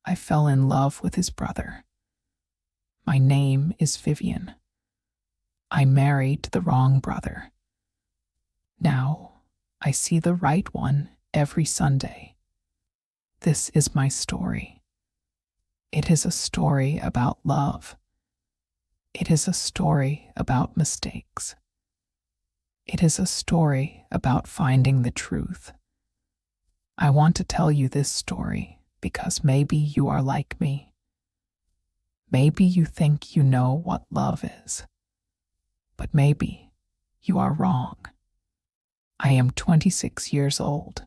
I fell in love with his brother. My name is Vivian. I married the wrong brother. Now I see the right one every Sunday. This is my story. It is a story about love. It is a story about mistakes. It is a story about finding the truth. I want to tell you this story because maybe you are like me. Maybe you think you know what love is, but maybe you are wrong. I am 26 years old.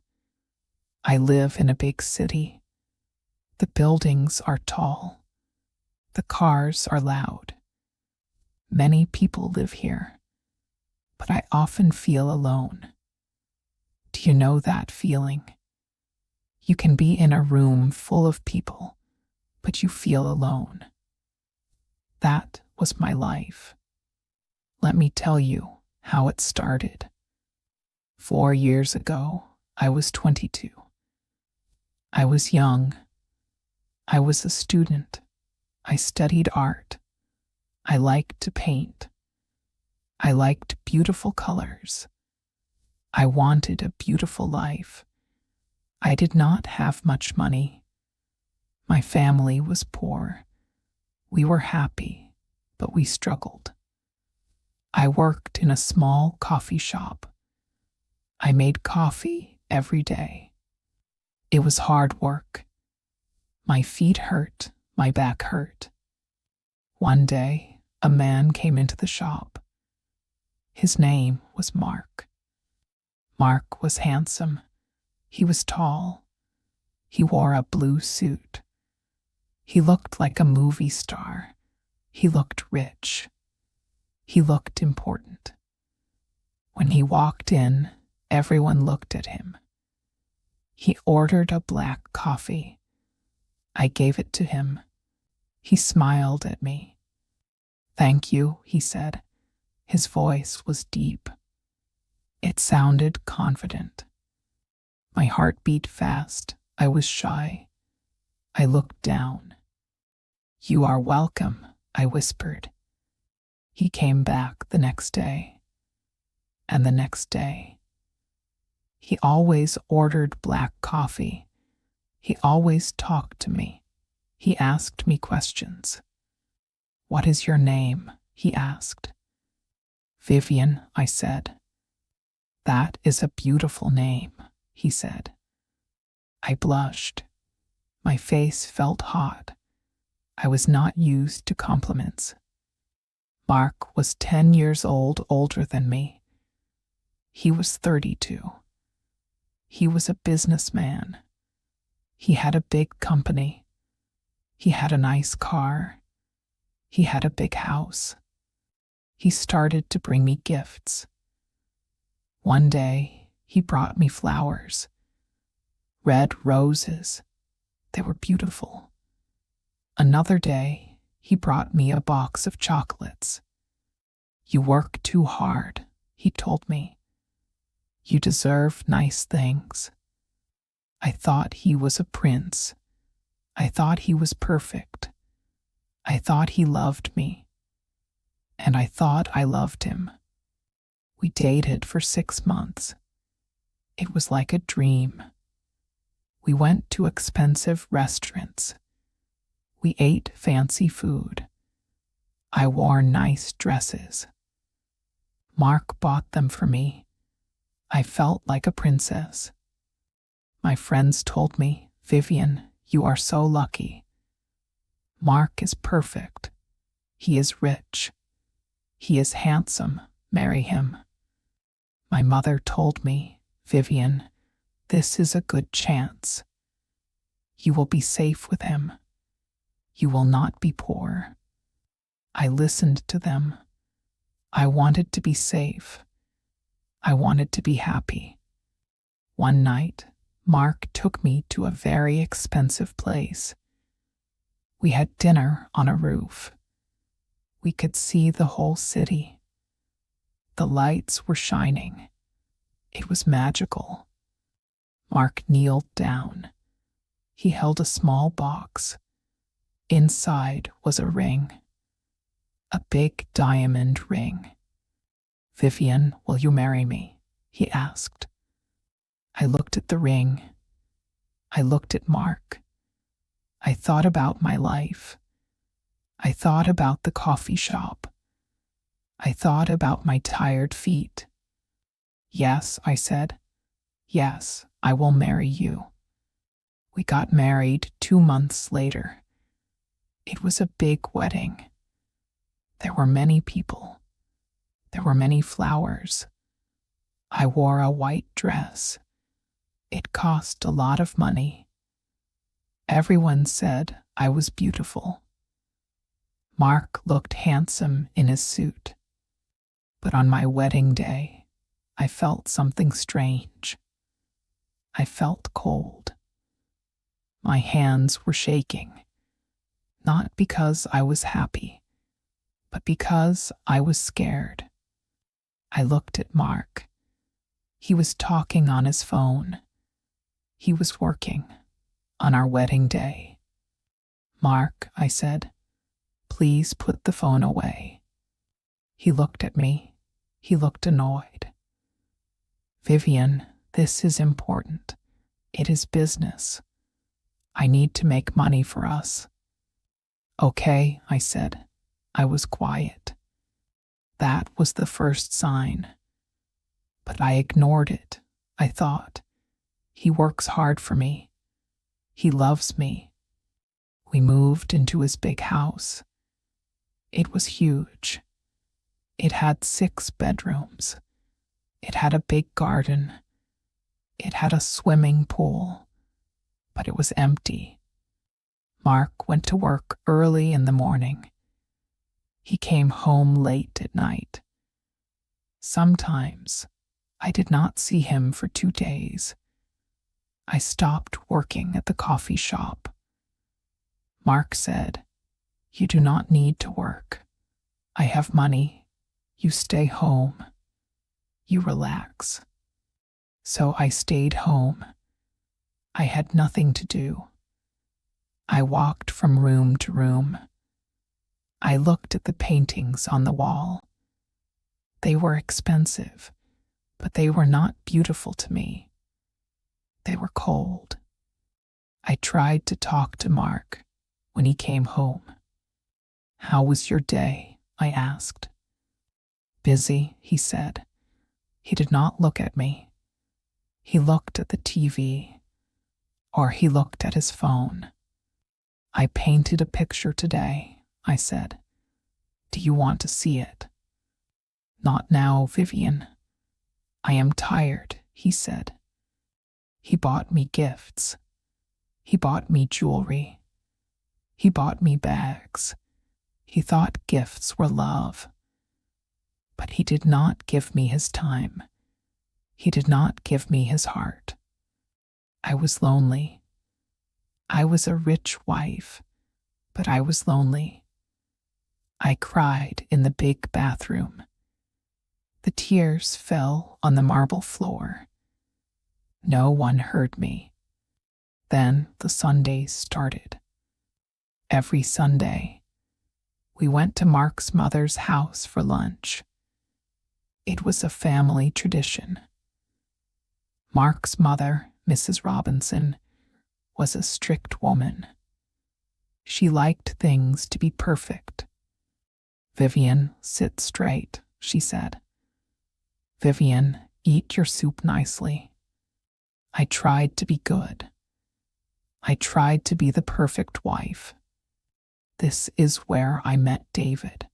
I live in a big city. The buildings are tall. The cars are loud. Many people live here, but I often feel alone. Do you know that feeling? You can be in a room full of people, but you feel alone. That was my life. Let me tell you how it started. 4 years ago, I was 22. I was young. I was a student. I studied art. I liked to paint. I liked beautiful colors. I wanted a beautiful life. I did not have much money. My family was poor. We were happy, but we struggled. I worked in a small coffee shop. I made coffee every day. It was hard work. My feet hurt, my back hurt. One day, a man came into the shop. His name was Mark. Mark was handsome. He was tall. He wore a blue suit. He looked like a movie star. He looked rich. He looked important. When he walked in, everyone looked at him. He ordered a black coffee. I gave it to him. He smiled at me. "Thank you," he said. His voice was deep. It sounded confident. My heart beat fast. I was shy. I looked down. "You are welcome," I whispered. He came back the next day, and the next day. He always ordered black coffee. He always talked to me. He asked me questions. "What is your name?" he asked. "Vivian," I said. "That is a beautiful name," he said. I blushed. My face felt hot. I was not used to compliments. Mark was 10 years older than me. He was 32. He was a businessman. He had a big company. He had a nice car. He had a big house. He started to bring me gifts. One day, he brought me flowers. Red roses. They were beautiful. Another day, he brought me a box of chocolates. "You work too hard," he told me. "You deserve nice things." I thought he was a prince. I thought he was perfect. I thought he loved me. And I thought I loved him. We dated for 6 months. It was like a dream. We went to expensive restaurants. We ate fancy food. I wore nice dresses. Mark bought them for me. I felt like a princess. My friends told me, "Vivian, you are so lucky. Mark is perfect. He is rich. He is handsome. Marry him." My mother told me, "Vivian, this is a good chance. You will be safe with him. You will not be poor." I listened to them. I wanted to be safe. I wanted to be happy. One night, Mark took me to a very expensive place. We had dinner on a roof. We could see the whole city. The lights were shining. It was magical. Mark kneeled down. He held a small box. Inside was a ring. A big diamond ring. "Vivian, will you marry me?" he asked. I looked at the ring. I looked at Mark. I thought about my life. I thought about the coffee shop. I thought about my tired feet. "Yes," I said. "Yes, I will marry you." We got married 2 months later. It was a big wedding. There were many people. There were many flowers. I wore a white dress. It cost a lot of money. Everyone said I was beautiful. Mark looked handsome in his suit. But on my wedding day, I felt something strange. I felt cold. My hands were shaking, not because I was happy, but because I was scared. I looked at Mark. He was talking on his phone. He was working on our wedding day. "Mark," I said, "please put the phone away." He looked at me. He looked annoyed. "Vivian, this is important. It is business. I need to make money for us." "Okay," I said. I was quiet. That was the first sign. But I ignored it. I thought, he works hard for me. He loves me. We moved into his big house. It was huge. It had 6 bedrooms. It had a big garden. It had a swimming pool. But it was empty. Mark went to work early in the morning. He came home late at night. Sometimes I did not see him for 2 days. I stopped working at the coffee shop. Mark said, "You do not need to work. I have money. You stay home. You relax." So I stayed home. I had nothing to do. I walked from room to room. I looked at the paintings on the wall. They were expensive, but they were not beautiful to me. They were cold. I tried to talk to Mark when he came home. "How was your day?" I asked. "Busy," he said. He did not look at me. He looked at the TV, or he looked at his phone. "I painted a picture today," I said. "Do you want to see it?" "Not now, Vivian. I am tired," he said. He bought me gifts. He bought me jewelry. He bought me bags. He thought gifts were love. But he did not give me his time. He did not give me his heart. I was lonely. I was a rich wife, but I was lonely. I cried in the big bathroom. The tears fell on the marble floor. No one heard me. Then the Sundays started. Every Sunday, we went to Mark's mother's house for lunch. It was a family tradition. Mark's mother, Mrs. Robinson, was a strict woman. She liked things to be perfect. "Vivian, sit straight," she said. "Vivian, eat your soup nicely." I tried to be good. I tried to be the perfect wife. This is where I met David.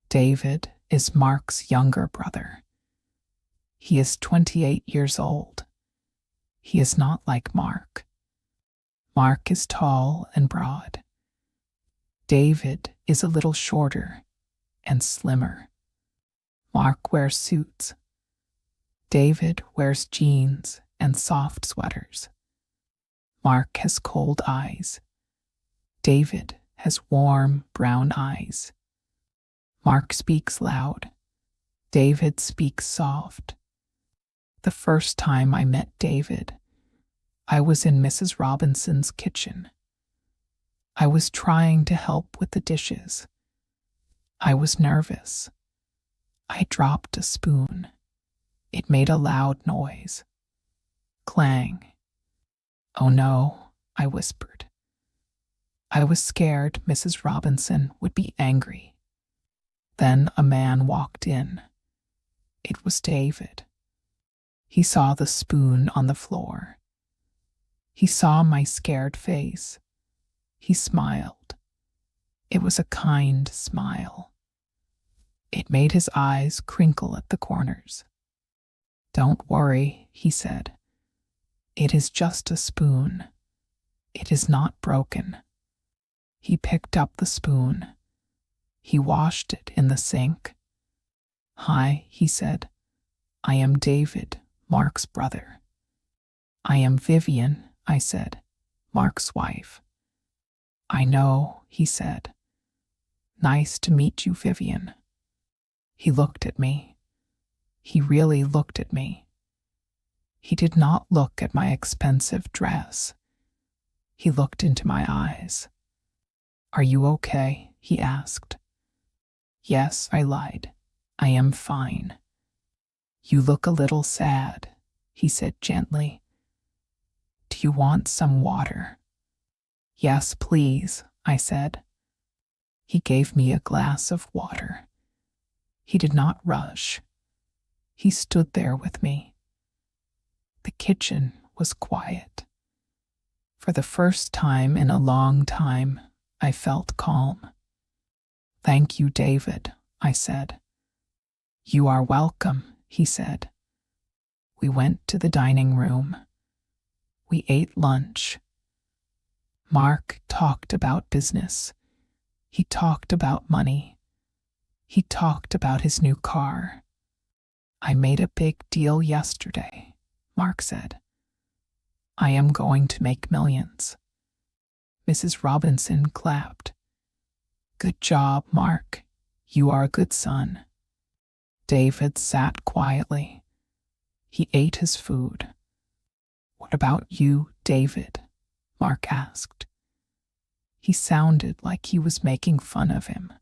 David is Mark's younger brother. He is 28 years old. He is not like Mark. Mark is tall and broad. David is a little shorter and slimmer. Mark wears suits. David wears jeans and soft sweaters. Mark has cold eyes. David has warm brown eyes. Mark speaks loud. David speaks soft. The first time I met David, I was in Mrs. Robinson's kitchen. I was trying to help with the dishes. I was nervous. I dropped a spoon. It made a loud noise. Clang. "Oh no," I whispered. I was scared Mrs. Robinson would be angry. Then a man walked in. It was David. He saw the spoon on the floor. He saw my scared face. He smiled. It was a kind smile. It made his eyes crinkle at the corners. "Don't worry," he said. "It is just a spoon. It is not broken." He picked up the spoon. He washed it in the sink. "Hi," he said. "I am David, Mark's brother." "I am Vivian," I said, "Mark's wife." "I know," he said. "Nice to meet you, Vivian." He looked at me. He really looked at me. He did not look at my expensive dress. He looked into my eyes. "Are you okay?" he asked. "Yes," I lied. "I am fine." "You look a little sad," he said gently. "Do you want some water?" "Yes, please," I said. He gave me a glass of water. He did not rush. He stood there with me. The kitchen was quiet. For the first time in a long time, I felt calm. "Thank you, David," I said. "You are welcome," he said. We went to the dining room. We ate lunch. Mark talked about business. He talked about money. He talked about his new car. "I made a big deal yesterday," Mark said. "I am going to make millions." Mrs. Robinson clapped. "Good job, Mark. You are a good son." David sat quietly. He ate his food. "What about you, David?" Mark asked. He sounded like he was making fun of him.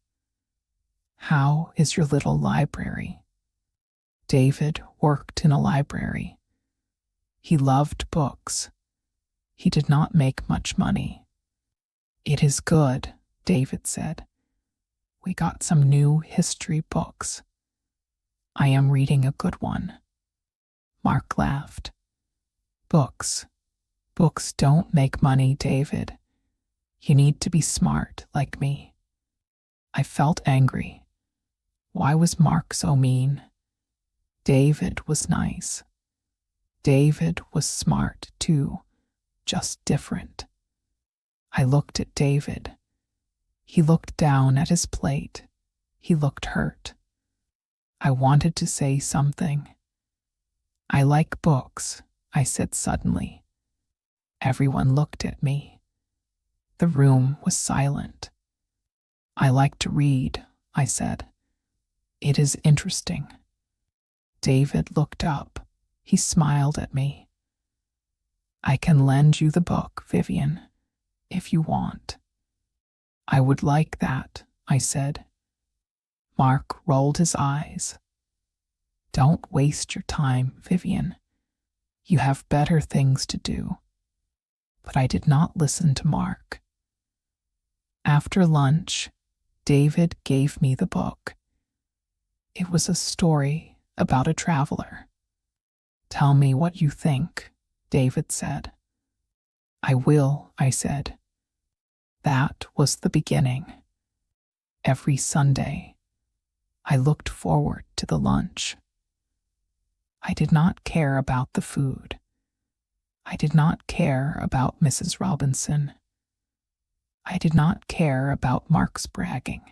"How is your little library?" David worked in a library. He loved books. He did not make much money. "It is good," David said. "We got some new history books. I am reading a good one." Mark laughed. Books don't make money, David. You need to be smart like me." I felt angry. Why was Mark so mean? David was nice. David was smart too, just different. I looked at David. He looked down at his plate. He looked hurt. I wanted to say something. "I like books," I said suddenly. Everyone looked at me. The room was silent. "I like to read," I said. "It is interesting." David looked up. He smiled at me. "I can lend you the book, Vivian, if you want." "I would like that," I said. Mark rolled his eyes. "Don't waste your time, Vivian. You have better things to do." But I did not listen to Mark. After lunch, David gave me the book. It was a story about a traveler. "Tell me what you think," David said. "I will," I said. That was the beginning. Every Sunday, I looked forward to the lunch. I did not care about the food. I did not care about Mrs. Robinson. I did not care about Mark's bragging.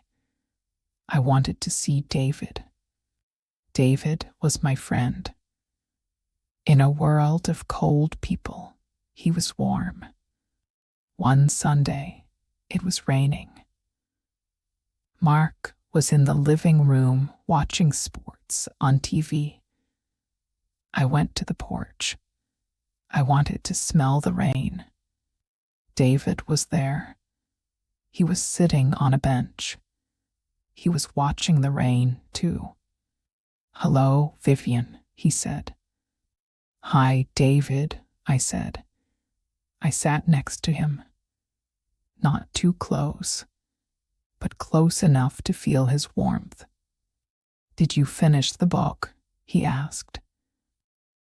I wanted to see David. David was my friend. In a world of cold people, he was warm. One Sunday, it was raining. Mark was in the living room watching sports on TV. I went to the porch. I wanted to smell the rain. David was there. He was sitting on a bench. He was watching the rain, too. "Hello, Vivian," he said. "Hi, David," I said. I sat next to him. Not too close, but close enough to feel his warmth. "Did you finish the book?" he asked.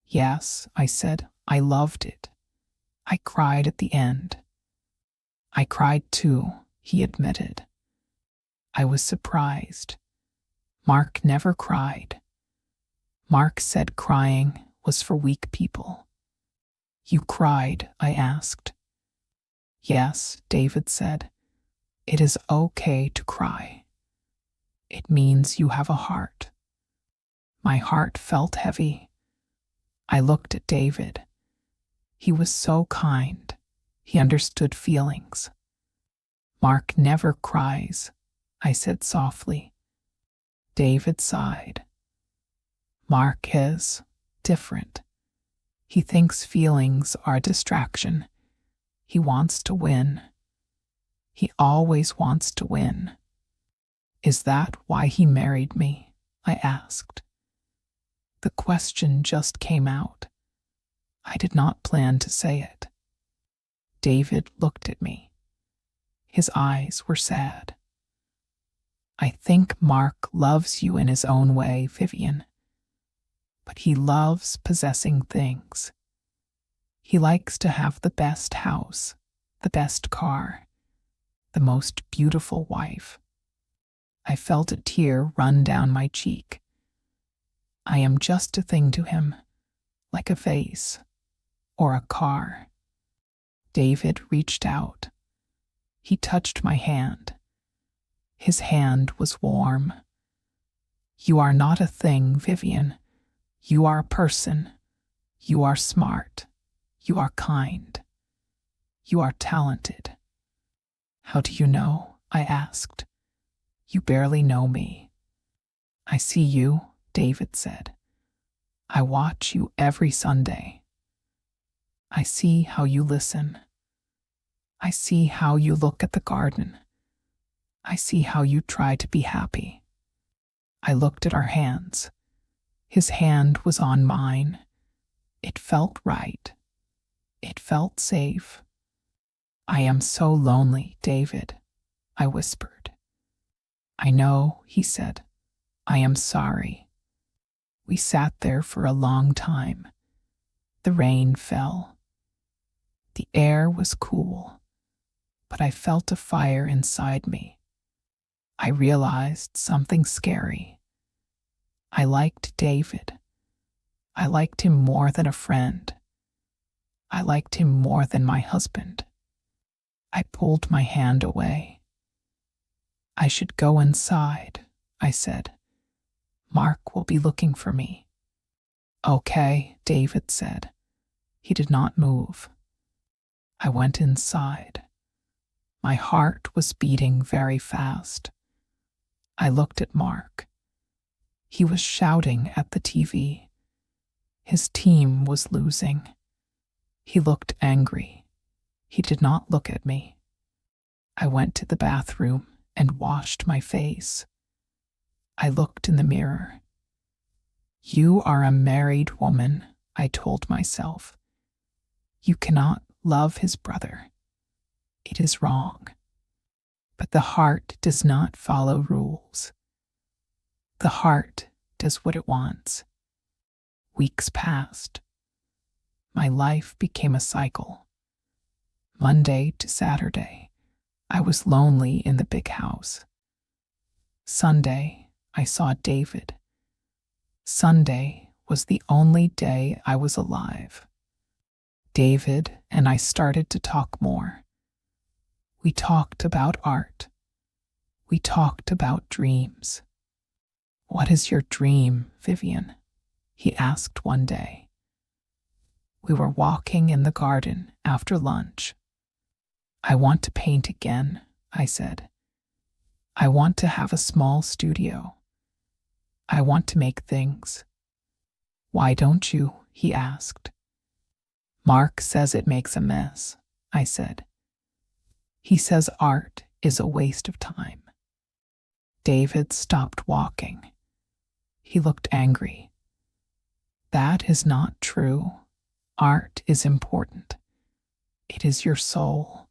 "Yes," I said. "I loved it. I cried at the end." "I cried too," he admitted. I was surprised. Mark never cried. Mark said crying was for weak people. "You cried?" I asked. "Yes," David said. "It is okay to cry. It means you have a heart." My heart felt heavy. I looked at David. He was so kind. He understood feelings. "Mark never cries," I said softly. David sighed. "Mark is different. He thinks feelings are a distraction. He wants to win. He always wants to win." "Is that why he married me?" I asked. The question just came out. I did not plan to say it. David looked at me. His eyes were sad. "I think Mark loves you in his own way, Vivian. But he loves possessing things. He likes to have the best house, the best car, the most beautiful wife." I felt a tear run down my cheek. I am just a thing to him, like a vase or a car. David reached out. He touched my hand. His hand was warm. "You are not a thing, Vivian. You are a person. You are smart. You are kind. You are talented." "How do you know?" I asked. "You barely know me." "I see you," David said. "I watch you every Sunday. I see how you listen. I see how you look at the garden. I see how you try to be happy." I looked at our hands. His hand was on mine. It felt right. It felt safe. "I am so lonely, David," I whispered. "I know," he said. "I am sorry." We sat there for a long time. The rain fell. The air was cool, but I felt a fire inside me. I realized something scary. I liked David. I liked him more than a friend. I liked him more than my husband. I pulled my hand away. "I should go inside," I said. "Mark will be looking for me." "Okay," David said. He did not move. I went inside. My heart was beating very fast. I looked at Mark. He was shouting at the TV. His team was losing. He looked angry. He did not look at me. I went to the bathroom and washed my face. I looked in the mirror. "You are a married woman," I told myself. "You cannot love his brother. It is wrong." But the heart does not follow rules. The heart does what it wants. Weeks passed. My life became a cycle. Monday to Saturday, I was lonely in the big house. Sunday, I saw David. Sunday was the only day I was alive. David and I started to talk more. We talked about art. We talked about dreams. "What is your dream, Vivian?" he asked one day. We were walking in the garden after lunch. "I want to paint again," I said. "I want to have a small studio. I want to make things." "Why don't you?" he asked. Mark says it makes a mess, I said. He says art is a waste of time. David stopped walking. He looked angry. That is not true. Art is important. It is your soul.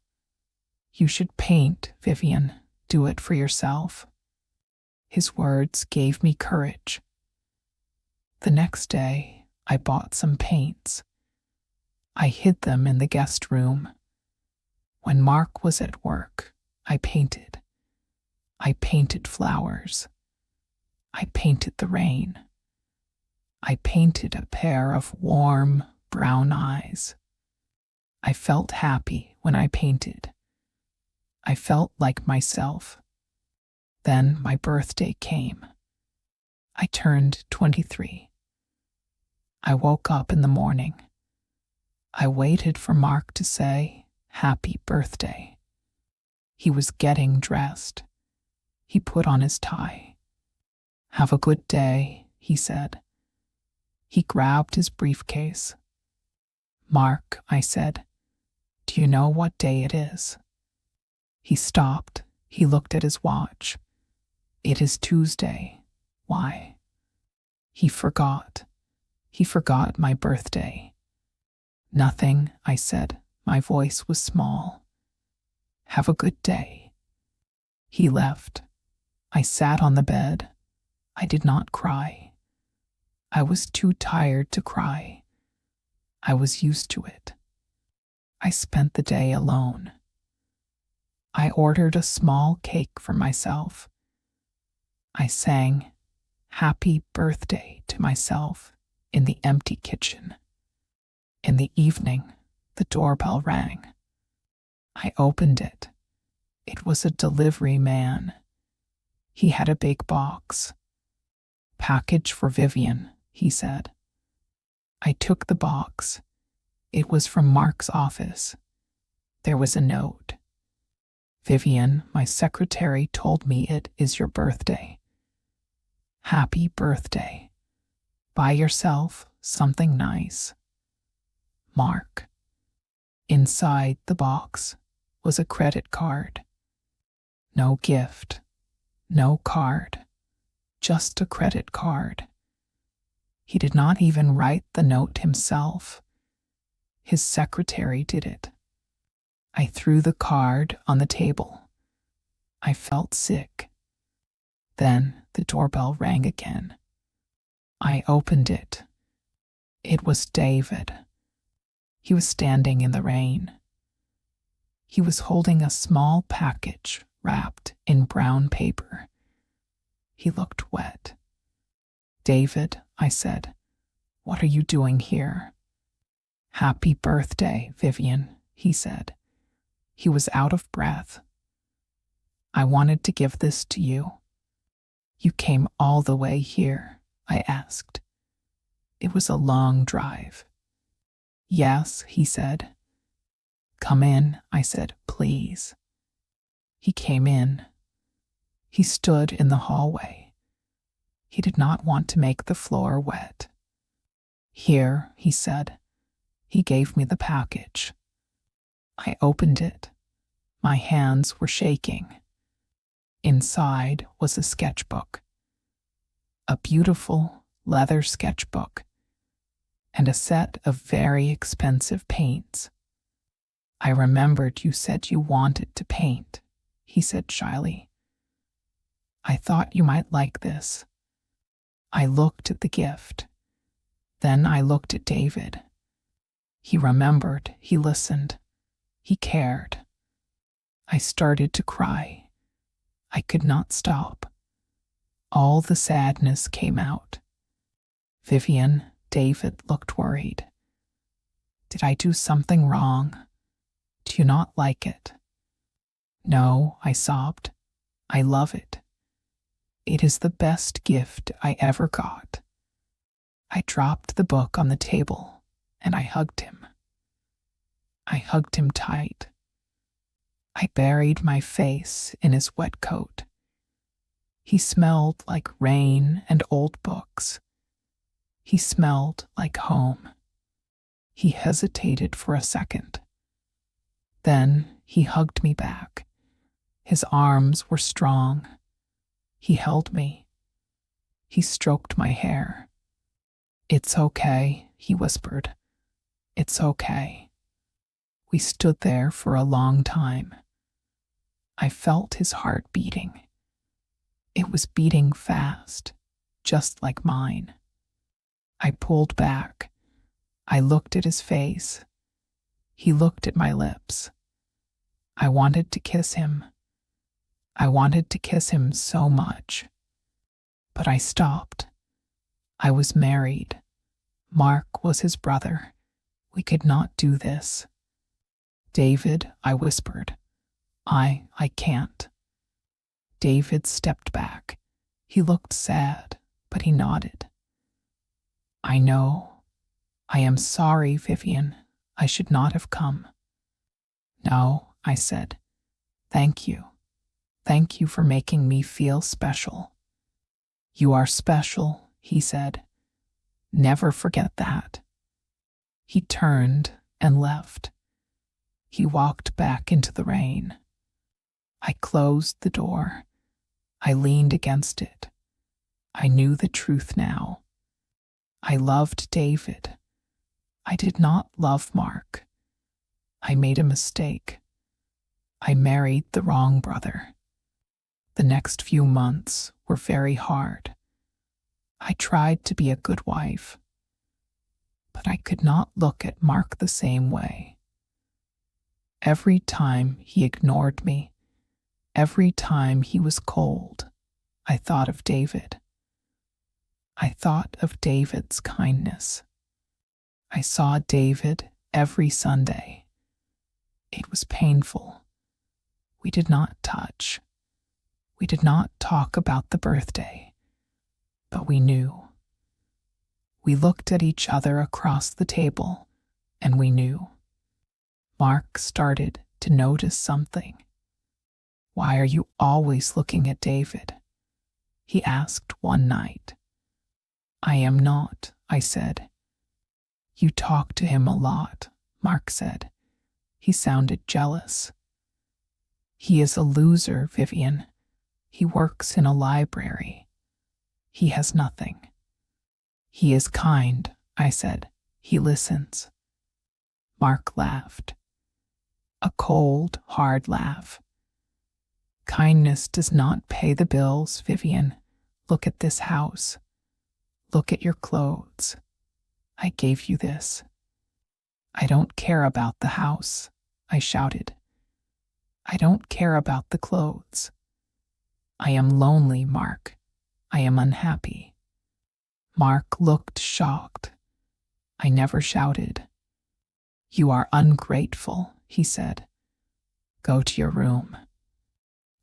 You should paint, Vivian. Do it for yourself. His words gave me courage. The next day, I bought some paints. I hid them in the guest room. When Mark was at work, I painted. I painted flowers. I painted the rain. I painted a pair of warm, brown eyes. I felt happy when I painted. I felt like myself. Then my birthday came. I turned 23. I woke up in the morning. I waited for Mark to say, "Happy birthday." He was getting dressed. He put on his tie. "Have a good day," he said. He grabbed his briefcase. "Mark," I said, "do you know what day it is?" He stopped. He looked at his watch. "It is Tuesday." "Why?" He forgot. He forgot my birthday. "Nothing," I said. My voice was small. "Have a good day." He left. I sat on the bed. I did not cry. I was too tired to cry. I was used to it. I spent the day alone. I ordered a small cake for myself. I sang "Happy Birthday" to myself in the empty kitchen. In the evening, the doorbell rang. I opened it. It was a delivery man. He had a big box. "Package for Vivian," he said. I took the box. It was from Mark's office. There was a note. "Vivian, my secretary told me it is your birthday. Happy birthday. Buy yourself something nice. Mark." Inside the box was a credit card. No gift, no card, just a credit card. He did not even write the note himself. His secretary did it. I threw the card on the table. I felt sick. Then the doorbell rang again. I opened it. It was David. He was standing in the rain. He was holding a small package wrapped in brown paper. He looked wet. "David," I said, "what are you doing here?" "Happy birthday, Vivian," he said. He was out of breath. "I wanted to give this to you." "You came all the way here?" I asked. It was a long drive. "Yes," he said. "Come in," I said, "please." He came in. He stood in the hallway. He did not want to make the floor wet. "Here," he said. He gave me the package. I opened it. My hands were shaking. Inside was a sketchbook. A beautiful leather sketchbook. And a set of very expensive paints. "I remembered you said you wanted to paint," he said shyly. "I thought you might like this." I looked at the gift. Then I looked at David. He remembered, he listened, he cared. I started to cry. I could not stop. All the sadness came out. "Vivian," David looked worried. "Did I do something wrong? Do you not like it?" "No," I sobbed. "I love it. It is the best gift I ever got." I dropped the book on the table and I hugged him. I hugged him tight. I buried my face in his wet coat. He smelled like rain and old books. He smelled like home. He hesitated for a second. Then he hugged me back. His arms were strong. He held me. He stroked my hair. "It's okay," he whispered. "It's okay." We stood there for a long time. I felt his heart beating. It was beating fast, just like mine. I pulled back. I looked at his face. He looked at my lips. I wanted to kiss him. I wanted to kiss him so much. But I stopped. I was married. Mark was his brother. We could not do this. "David," I whispered. I can't." David stepped back. He looked sad, but he nodded. "I know. I am sorry, Vivian. I should not have come." "No," I said. "Thank you. Thank you for making me feel special." "You are special," he said. "Never forget that." He turned and left. He walked back into the rain. I closed the door. I leaned against it. I knew the truth now. I loved David. I did not love Mark. I made a mistake. I married the wrong brother. The next few months were very hard. I tried to be a good wife, but I could not look at Mark the same way. Every time he ignored me, every time he was cold, I thought of David. I thought of David's kindness. I saw David every Sunday. It was painful. We did not touch. We did not talk about the birthday, but we knew. We looked at each other across the table, and we knew. Mark started to notice something. "Why are you always looking at David?" he asked one night. "I am not," I said. "You talk to him a lot," Mark said. He sounded jealous. "He is a loser, Vivian. He works in a library. He has nothing." "He is kind," I said. "He listens." Mark laughed. A cold, hard laugh. "Kindness does not pay the bills, Vivian. Look at this house. Look at your clothes. I gave you this." "I don't care about the house," I shouted. "I don't care about the clothes. I am lonely, Mark. I am unhappy." Mark looked shocked. I never shouted. "You are ungrateful," he said. "Go to your room."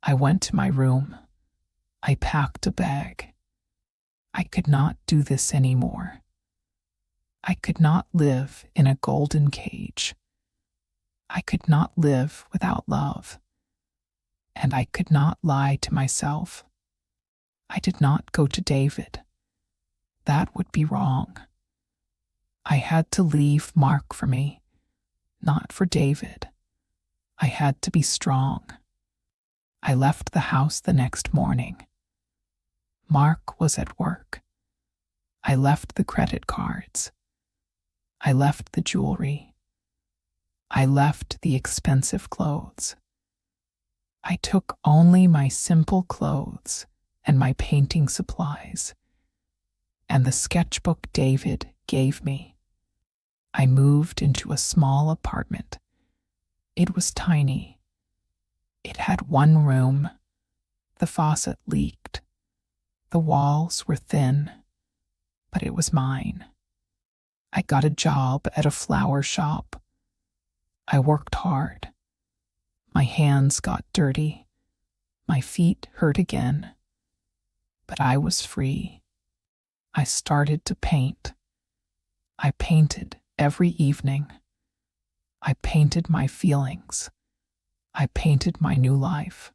I went to my room. I packed a bag. I could not do this anymore. I could not live in a golden cage. I could not live without love. And I could not lie to myself. I did not go to David. That would be wrong. I had to leave Mark for me, not for David. I had to be strong. I left the house the next morning. Mark was at work. I left the credit cards. I left the jewelry. I left the expensive clothes. I took only my simple clothes and my painting supplies, and the sketchbook David gave me. I moved into a small apartment. It was tiny. It had one room. The faucet leaked. The walls were thin, but it was mine. I got a job at a flower shop. I worked hard. My hands got dirty. My feet hurt again. But I was free. I started to paint. I painted every evening. I painted my feelings. I painted my new life.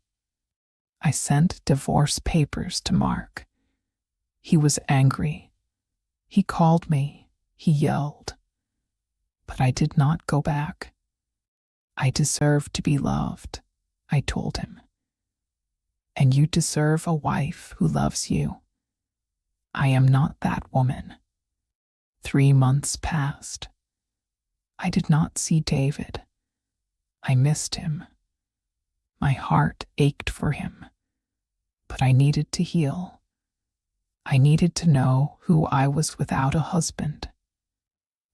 I sent divorce papers to Mark. He was angry. He called me. He yelled. But I did not go back. I deserve to be loved, I told him. And you deserve a wife who loves you. I am not that woman. 3 months passed. I did not see David. I missed him. My heart ached for him. But I needed to heal. I needed to know who I was without a husband.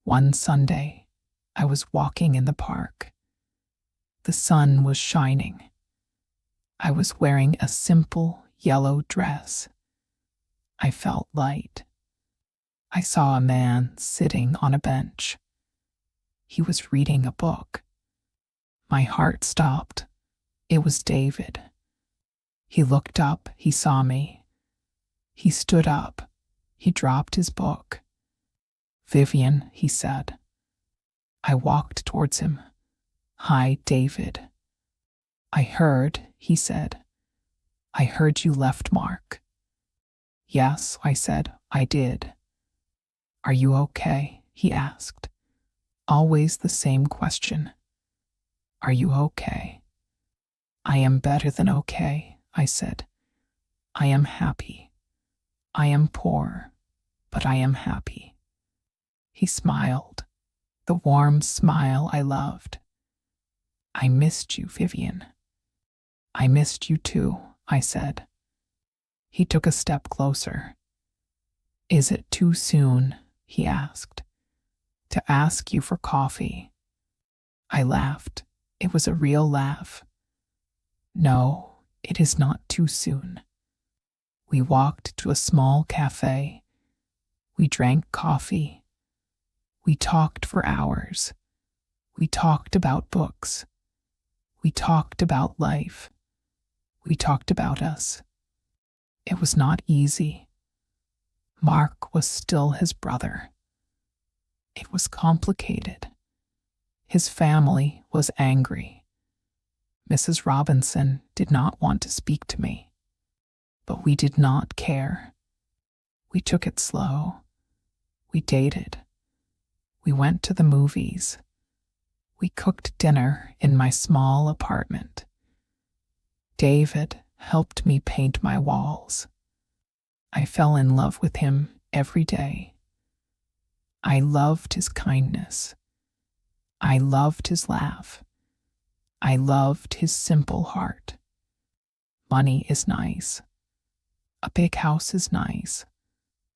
One Sunday, I was walking in the park. The sun was shining. I was wearing a simple yellow dress. I felt light. I saw a man sitting on a bench. He was reading a book. My heart stopped. It was David. He looked up, he saw me. He stood up. He dropped his book. "Vivian," he said. I walked towards him. "Hi, David." "I heard," he said. "I heard you left Mark." "Yes," I said, "I did." "Are you okay?" he asked. Always the same question. "Are you okay?" "I am better than okay," I said. "I am happy. I am poor, but I am happy." He smiled, the warm smile I loved. "I missed you, Vivian." "I missed you too," I said. He took a step closer. "Is it too soon," he asked, "to ask you for coffee?" I laughed. It was a real laugh. "No, it is not too soon." We walked to a small cafe. We drank coffee. We talked for hours. We talked about books. We talked about life. We talked about us. It was not easy. Mark was still his brother. It was complicated. His family was angry. Mrs. Robinson did not want to speak to me. But we did not care. We took it slow. We dated. We went to the movies. We cooked dinner in my small apartment. David helped me paint my walls. I fell in love with him every day. I loved his kindness. I loved his laugh. I loved his simple heart. Money is nice. A big house is nice.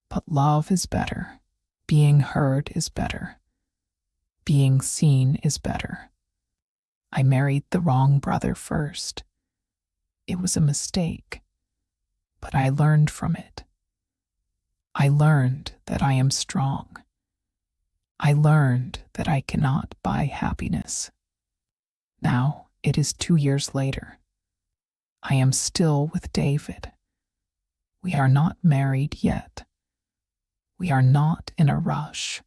But love is better. Being heard is better. Being seen is better. I married the wrong brother first. It was a mistake, but I learned from it. I learned that I am strong. I learned that I cannot buy happiness. Now it is 2 years later. I am still with David. We are not married yet. We are not in a rush.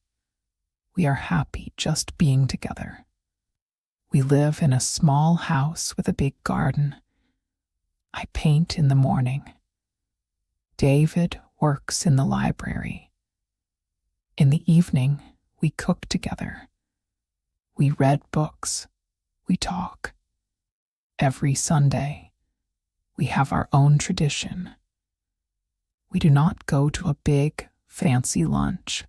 We are happy just being together. We live in a small house with a big garden. I paint in the morning. David works in the library. In the evening, we cook together. We read books. We talk. Every Sunday, we have our own tradition. We do not go to a big, fancy lunch.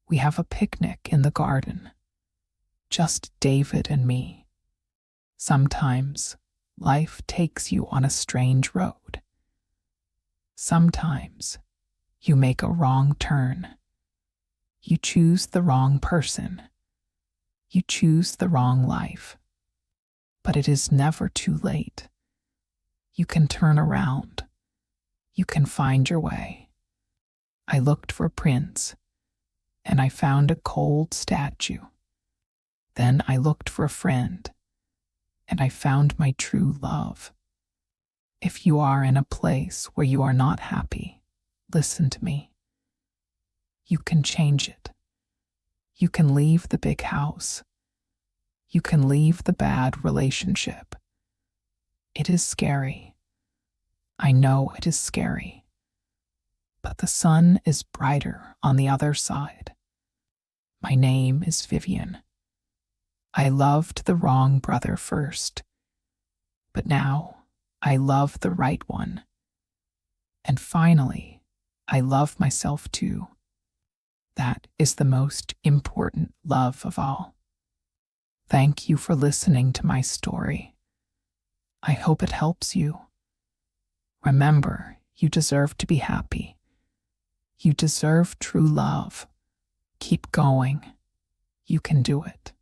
We have a picnic in the garden. Just David and me. Sometimes life takes you on a strange road. Sometimes you make a wrong turn. You choose the wrong person. You choose the wrong life. But it is never too late. You can turn around. You can find your way. I looked for Prince, and I found a cold statue. Then I looked for a friend, and I found my true love. If you are in a place where you are not happy, listen to me. You can change it. You can leave the big house. You can leave the bad relationship. It is scary. I know it is scary. But the sun is brighter on the other side. My name is Vivian. I loved the wrong brother first, but now I love the right one. And finally, I love myself too. That is the most important love of all. Thank you for listening to my story. I hope it helps you. Remember, you deserve to be happy. You deserve true love. Keep going. You can do it.